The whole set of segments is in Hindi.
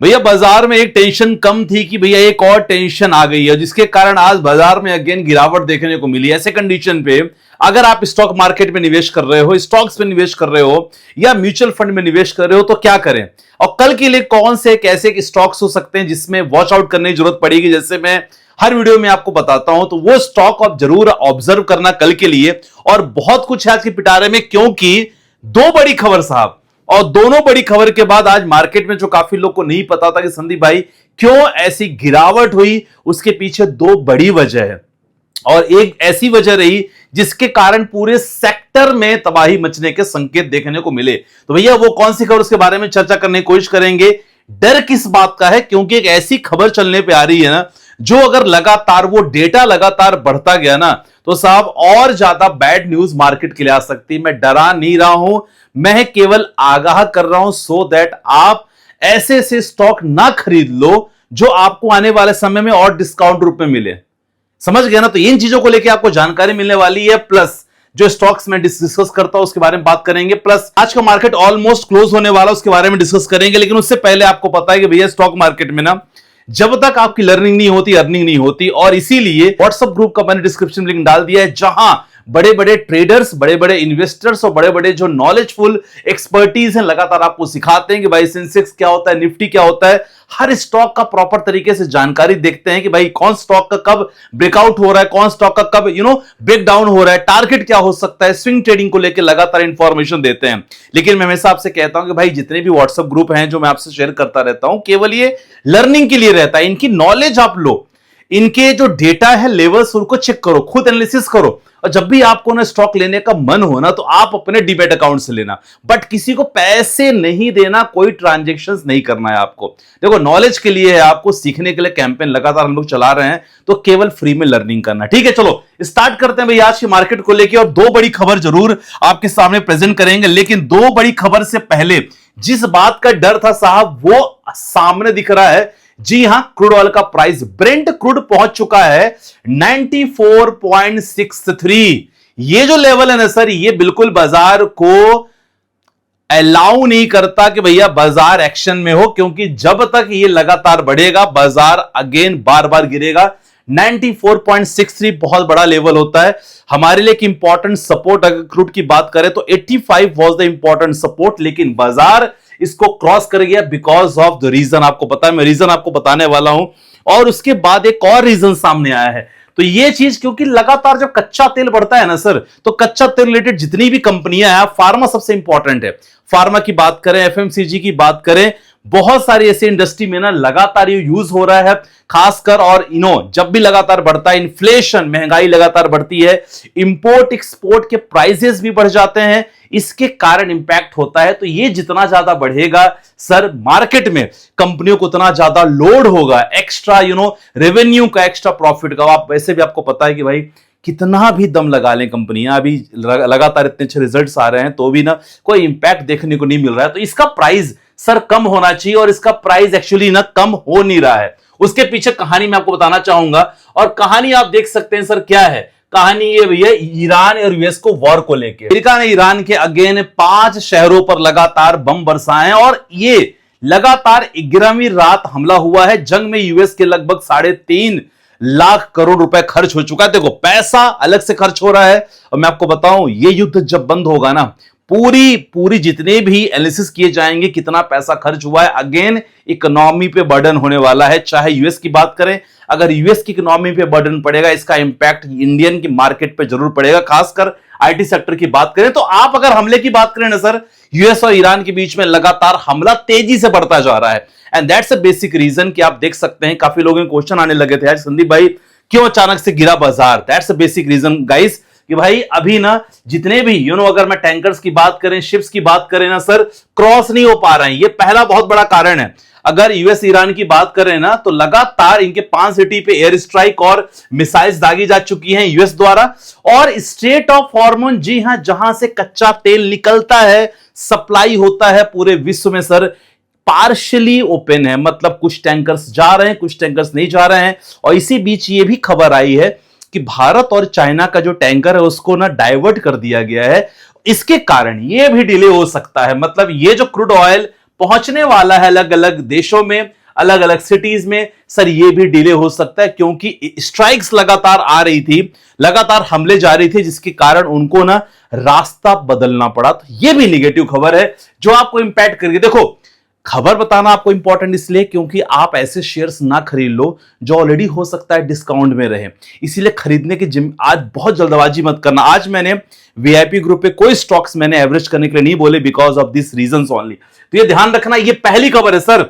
भैया बाजार में एक टेंशन कम थी कि भैया एक और टेंशन आ गई है, जिसके कारण आज बाजार में अगेन गिरावट देखने को मिली। ऐसे कंडीशन पे अगर आप स्टॉक मार्केट में निवेश कर रहे हो, स्टॉक्स में निवेश कर रहे हो या म्यूचुअल फंड में निवेश कर रहे हो तो क्या करें, और कल के लिए कौन से कैसे स्टॉक्स हो सकते हैं जिसमें वॉच आउट करने की जरूरत पड़ेगी, जैसे मैं हर वीडियो में आपको बताता हूं, तो वो स्टॉक आप जरूर ऑब्जर्व करना कल के लिए। और बहुत कुछ है आज के पिटारे में, क्योंकि दो बड़ी खबर साहब, और दोनों बड़ी खबर के बाद आज मार्केट में जो काफी लोग को नहीं पता था कि संदीप भाई क्यों ऐसी गिरावट हुई, उसके पीछे दो बड़ी वजह है। और एक ऐसी वजह रही जिसके कारण पूरे सेक्टर में तबाही मचने के संकेत देखने को मिले। तो भैया वो कौन सी खबर, उसके बारे में चर्चा करने की कोशिश करेंगे। डर किस बात का है, क्योंकि एक ऐसी खबर चलने पे आ रही है ना, जो अगर लगातार वो डेटा लगातार बढ़ता गया ना, तो साहब और ज्यादा बैड न्यूज मार्केट के लिए आ सकती है। मैं डरा नहीं रहा हूं, मैं केवल आगाह कर रहा हूं, सो दैट आप ऐसे ऐसे स्टॉक ना खरीद लो जो आपको आने वाले समय में और डिस्काउंट रूप में मिले। समझ गया ना? तो इन चीजों को लेकर आपको जानकारी मिलने वाली है, प्लस जो स्टॉक्स में डिस्कस करता हूं उसके बारे में बात करेंगे, प्लस आज का मार्केट ऑलमोस्ट क्लोज होने वाला उसके बारे में डिस्कस करेंगे। लेकिन उससे पहले आपको पता है कि भैया स्टॉक मार्केट में ना जब तक आपकी लर्निंग नहीं होती, अर्निंग नहीं होती, और इसीलिए व्हाट्सएप ग्रुप का मैंने डिस्क्रिप्शन लिंक डाल दिया है, जहां बड़े बड़े ट्रेडर्स, बड़े बड़े इन्वेस्टर्स और बड़े बड़े जो नॉलेजफुल एक्सपर्टीज हैं लगातार आपको सिखाते हैं कि भाई सेंसेक्स क्या होता है, निफ्टी क्या होता है, हर स्टॉक का प्रॉपर तरीके से जानकारी देखते हैं कि भाई कौन स्टॉक का कब ब्रेकआउट हो रहा है, कौन स्टॉक का कब ब्रेक डाउन हो रहा है, टारगेट क्या हो सकता है, स्विंग ट्रेडिंग को लेकर लगातार इंफॉर्मेशन देते हैं। लेकिन मैं हमेशा आपसे कहता हूं कि भाई जितने भी व्हाट्सएप ग्रुप हैं जो मैं आपसे शेयर करता रहता हूं, केवल ये लर्निंग के लिए रहता है। इनकी नॉलेज आप लो, इनके जो डेटा है लेवल्स उनको चेक करो, खुद एनालिसिस करो, और जब भी आपको ना स्टॉक लेने का मन हो ना, तो आप अपने डीमैट अकाउंट से लेना, बट किसी को पैसे नहीं देना, कोई ट्रांजैक्शंस नहीं करना है आपको। देखो नॉलेज के लिए है, आपको सीखने के लिए कैंपेन लगातार हम लोग चला रहे हैं, तो केवल फ्री में लर्निंग करना। ठीक है, चलो स्टार्ट करते हैं भैया आज की मार्केट को लेकर, और दो बड़ी खबर जरूर आपके सामने प्रेजेंट करेंगे। लेकिन दो बड़ी खबर से पहले जिस बात का डर था साहब, वो सामने दिख रहा है। जी हां, क्रूड ऑयल का प्राइस, ब्रेंट क्रूड पहुंच चुका है 94.63। ये जो लेवल है ना सर, ये बिल्कुल बाजार को अलाउ नहीं करता कि भैया बाजार एक्शन में हो, क्योंकि जब तक ये लगातार बढ़ेगा बाजार अगेन बार बार गिरेगा। 94.63 बहुत बड़ा लेवल होता है हमारे लिए। एक इंपॉर्टेंट सपोर्ट अगर क्रूड की बात करें तो 85 वाज द इंपॉर्टेंट सपोर्ट, लेकिन बाजार इसको क्रॉस कर गया बिकॉज ऑफ द रीजन। आपको पता है, मैं रीजन आपको बताने वाला हूं, और उसके बाद एक और रीजन सामने आया है। तो ये चीज, क्योंकि लगातार जब कच्चा तेल बढ़ता है ना सर, तो कच्चा तेल रिलेटेड जितनी भी कंपनियां हैं, फार्मा सबसे इंपॉर्टेंट है, फार्मा की बात करें, एफएमसीजी की बात करें, बहुत सारी ऐसी इंडस्ट्री में ना लगातार ये यूज हो रहा है खासकर। और जब भी लगातार बढ़ता है इन्फ्लेशन, महंगाई लगातार बढ़ती है, इंपोर्ट एक्सपोर्ट के प्राइसेस भी बढ़ जाते हैं, इसके कारण इंपैक्ट होता है। तो ये जितना ज्यादा बढ़ेगा सर मार्केट में, कंपनियों को उतना ज्यादा लोड होगा एक्स्ट्रा रेवेन्यू का, एक्स्ट्रा प्रॉफिट का। आप वैसे भी आपको पता है कि भाई कितना भी दम लगा लें कंपनियां, अभी लगातार इतने अच्छे रिजल्ट्स आ रहे हैं तो भी ना कोई इंपैक्ट देखने को नहीं मिल रहा है। तो इसका प्राइस सर कम होना चाहिए, और इसका प्राइस एक्चुअली ना कम हो नहीं रहा है। उसके पीछे कहानी मैं आपको बताना चाहूंगा, और कहानी आप देख सकते हैं सर क्या है। कहानी ये भैया ईरान और यूएस को वॉर को लेकर, अमेरिका ने ईरान के अगेन 5 शहरों पर लगातार बम बरसाए, और ये लगातार 11वीं रात हमला हुआ है। जंग में यूएस के लगभग 3.5 लाख करोड़ रुपए खर्च हो चुका है। देखो पैसा अलग से खर्च हो रहा है, और मैं आपको बताऊं ये युद्ध जब बंद होगा ना, पूरी जितने भी एनालिसिस किए जाएंगे कितना पैसा खर्च हुआ है, अगेन इकोनॉमी पे बर्डन होने वाला है। चाहे यूएस की बात करें, अगर यूएस की इकोनॉमी पे बर्डन पड़ेगा, इसका इंपैक्ट इंडियन की मार्केट पे जरूर पड़ेगा, खासकर आईटी सेक्टर की बात करें तो। आप अगर हमले की बात करें ना सर, यूएस और ईरान के बीच में लगातार हमला तेजी से बढ़ता जा रहा है, and that's a basic reason कि आप देख सकते हैं काफी लोगों के क्वेश्चन आने लगे थे यार संदीप भाई क्यों अचानक से गिरा बाजार। That's a basic reason guys, कि भाई अभी ना जितने भी अगर मैं टैंकर्स की बात करें, शिप्स की बात करें ना सर, क्रॉस नहीं हो पा रहे हैं। ये पहला बहुत बड़ा कारण है। अगर यूएस ईरान की बात करें ना, तो लगातार इनके 5 सिटी पे एयर स्ट्राइक और मिसाइल्स दागी जा चुकी हैं यूएस द्वारा। और स्ट्रेट ऑफ हॉर्मोन, जी हां, जहां से कच्चा तेल निकलता है, सप्लाई होता है पूरे विश्व में सर, पार्शियली ओपन है। मतलब कुछ टैंकर्स जा रहे हैं, कुछ टैंकर्स नहीं जा रहे हैं। और इसी बीच ये भी खबर आई है कि भारत और चाइना का जो टैंकर है उसको ना डाइवर्ट कर दिया गया है। इसके कारण ये भी डिले हो सकता है। मतलब ये जो क्रूड ऑयल पहुंचने वाला है अलग अलग देशों में, अलग अलग सिटीज में, सर ये भी डिले हो सकता है क्योंकि स्ट्राइक्स लगातार आ रही थी, लगातार हमले जारी थे, जिसके कारण उनको ना रास्ता बदलना पड़ा। तो ये भी निगेटिव खबर है जो आपको इंपैक्ट करेगी। देखो, खबर बताना आपको इंपॉर्टेंट इसलिए क्योंकि आप ऐसे शेयर्स ना खरीद लो जो ऑलरेडी हो सकता है डिस्काउंट में रहे, इसीलिए खरीदने की आज बहुत जल्दबाजी मत करना। आज मैंने वीआईपी ग्रुप पे कोई स्टॉक्स मैंने एवरेज करने के लिए नहीं बोले because of this reasons only. तो ये ध्यान रखना, ये पहली खबर है सर,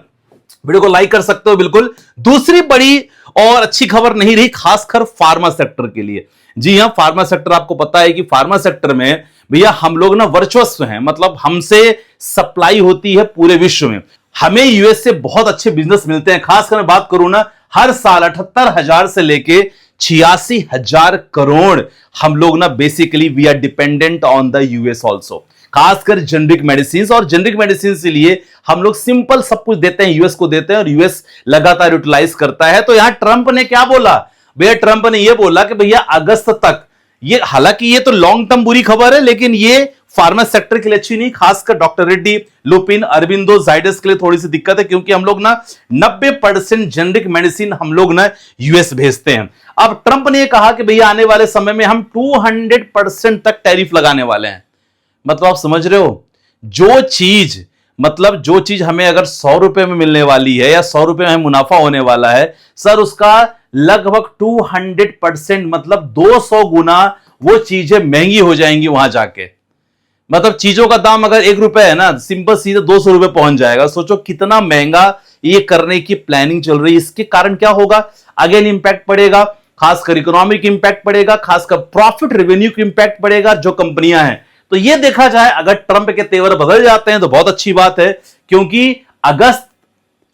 वीडियो को लाइक कर सकते हो बिल्कुल। दूसरी बड़ी और अच्छी खबर नहीं रही खासकर फार्मा सेक्टर के लिए। जी हां, फार्मा सेक्टर आपको पता है कि फार्मा सेक्टर में भैया हम लोग ना वर्चस्व हैं, मतलब हमसे सप्लाई होती है पूरे विश्व में, हमें यूएस से बहुत अच्छे बिजनेस मिलते हैं। खासकर मैं बात करूं ना, हर साल 78,000 से लेके 86,000 करोड़ हम लोग ना basically we are dependent on the US also, खासकर जेनरिक मेडिसिन। और जेनरिक मेडिसिन के लिए हम लोग सिंपल सब कुछ देते हैं, यूएस को देते हैं और यूएस लगातार यूटिलाइज करता है। तो यहां ट्रंप ने क्या बोला भैया, ट्रंप ने यह बोला कि भैया अगस्त तक, ये हालांकि ये तो लॉन्ग टर्म बुरी खबर है लेकिन ये फार्मा सेक्टर के लिए अच्छी नहीं, खासकर डॉक्टर रेड्डी, लुपिन, अरबिंदो, जाइडस के लिए थोड़ी सी दिक्कत है क्योंकि हम लोग ना 90% जेनरिक मेडिसिन हम लोग ना यूएस भेजते हैं। अब ट्रंप ने कहा कि भैया आने वाले समय में हम 200% तक टैरिफ लगाने वाले हैं। मतलब आप समझ रहे हो, जो चीज हमें अगर 100 रुपए में मिलने वाली है या 100 रुपए में मुनाफा होने वाला है, सर उसका लगभग 200% मतलब 200 गुना वो चीजें महंगी हो जाएंगी वहां जाके। मतलब चीजों का दाम अगर 1 रुपए है ना, सिंपल सीधे 200 रुपए पहुंच जाएगा। सोचो कितना महंगा ये करने की प्लानिंग चल रही है। इसके कारण क्या होगा, अगेन इंपैक्ट पड़ेगा, खासकर इकोनॉमिक इंपैक्ट पड़ेगा, खासकर प्रॉफिट रेवेन्यू की इंपैक्ट पड़ेगा जो कंपनियां हैं। तो ये देखा जाए अगर ट्रंप के तेवर बदल जाते हैं तो बहुत अच्छी बात है क्योंकि अगस्त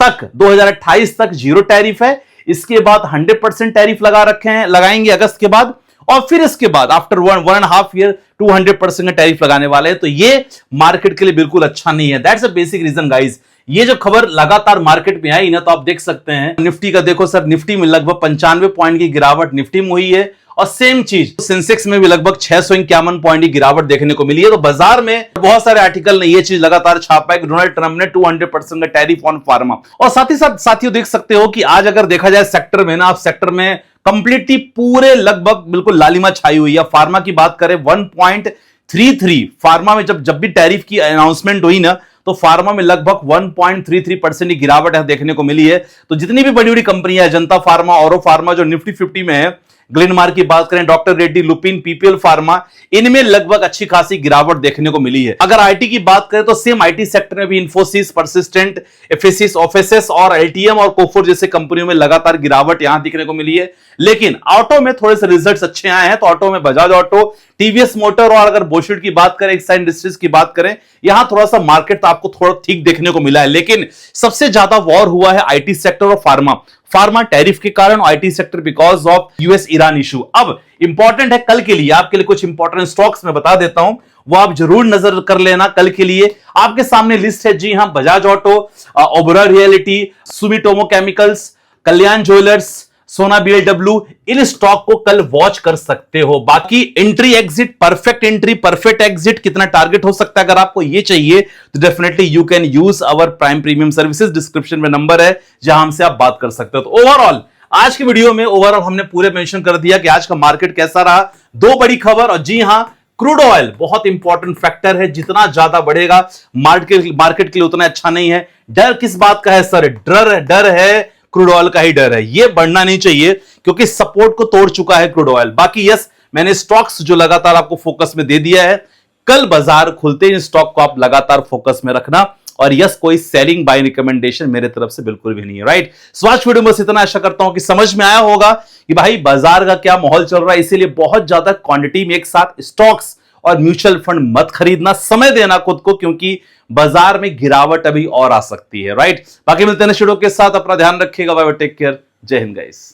तक 2028 तक जीरो टैरिफ है, इसके बाद 100% टैरिफ लगा रखे हैं, लगाएंगे अगस्त के बाद, और फिर इसके बाद आफ्टर 1.5 ईयर 200% का टैरिफ लगाने वाले हैं। तो ये मार्केट के लिए बिल्कुल अच्छा नहीं है। That's a basic reason guys. ये जो खबर लगातार मार्केट में आई ना, तो आप देख सकते हैं निफ्टी का देखो सर, निफ्टी में लगभग 95 पॉइंट की गिरावट निफ्टी में हुई है और सेम चीज सेंसेक्स में भी लगभग 651 पॉइंट की गिरावट देखने को मिली है। तो बाजार में बहुत सारे आर्टिकल ने ये चीज लगातार छापा है कि डोनाल्ड ट्रंप ने 200% का टैरिफ ऑन फार्मा। और साथ ही साथ साथियों देख सकते हो कि आज अगर देखा जाए सेक्टर में ना, आप सेक्टर में कंप्लीटली पूरे लगभग बिल्कुल लालिमा छाई हुई है। फार्मा की बात करें 1.33, फार्मा में जब भी टैरिफ की अनाउंसमेंट हुई ना, तो फार्मा में लगभग 1.33% की गिरावट है देखने को मिली है। तो जितनी भी बड़ी बड़ी कंपनियां, जनता फार्मा, औरो फार्मा जो निफ्टी 50 में है, ग्लेनमार्क की बात करें, doctor Reddy, Lupin, PPL pharma, इनमें लगभग अच्छी खासी गिरावट देखने को मिली है। अगर आईटी की बात करें तो सेम आईटी सेक्टर में भी इंफोसिस, परसिस्टेंट, एफएसएस, ऑफेसेस और एलटीएम और कोफोर जैसे कंपनियों में लगातार गिरावट यहां दिखने को मिली है। लेकिन ऑटो में थोड़े से रिजल्ट्स अच्छे आए हैं। तो ऑटो में बजाज ऑटो, टीवीएस मोटर और अगर बोशिड की बात करें, एक्साइड इंडस्ट्रीज की बात करें, यहां थोड़ा सा मार्केट तो आपको थोड़ा ठीक देखने को मिला है। लेकिन सबसे ज्यादा वॉर हुआ है आईटी सेक्टर और फार्मा टैरिफ के कारण, IT sector because of US Iran issue. अब इंपॉर्टेंट है कल के लिए, आपके लिए कुछ इंपॉर्टेंट स्टॉक्स मैं बता देता हूं, वो आप जरूर नजर कर लेना कल के लिए। आपके सामने लिस्ट है, जी हां, Bajaj auto, Oberoi realty, Sumitomo chemicals, Kalyan jewellers, Sona BLW, इन स्टॉक को कल वॉच कर सकते हो। बाकी entry exit, perfect entry, perfect exit, कितना टारगेट हो सकता है, अगर आपको ये चाहिए तो definitely you can use our prime premium services. Description में नंबर है जहां हमसे आप बात कर सकते हो। तो ओवरऑल आज की वीडियो में ओवरऑल हमने पूरे मेंशन कर दिया कि आज का मार्केट कैसा रहा। दो बड़ी खबर, और जी हां, क्रूड ऑयल बहुत इंपॉर्टेंट फैक्टर है, जितना ज्यादा बढ़ेगा मार्केट के लिए उतना अच्छा नहीं है। डर किस बात का है सर? डर है क्रूड ऑयल का ही डर है, ये बढ़ना नहीं चाहिए क्योंकि सपोर्ट को तोड़ चुका है क्रूड ऑयल। बाकी यस, मैंने स्टॉक्स जो लगातार आपको फोकस में दे दिया है, कल बाजार खुलते ही स्टॉक को आप लगातार फोकस में रखना। और यस, कोई सेलिंग बाय रिकमेंडेशन मेरे तरफ से बिल्कुल भी नहीं है, राइट। सो आज वीडियो में बस इतना, आशा करता हूं कि समझ में आया होगा कि भाई बाजार का क्या माहौल चल रहा है। इसीलिए बहुत ज्यादा क्वांटिटी में एक साथ स्टॉक्स और म्यूचुअल फंड मत खरीदना, समय देना खुद को, क्योंकि बाजार में गिरावट अभी और आ सकती है, राइट। बाकी मिलते हैं नेक्स्ट वीडियो के साथ, अपना ध्यान रखिएगा, बाय बाय, टेक केयर, जय हिंद गाइस।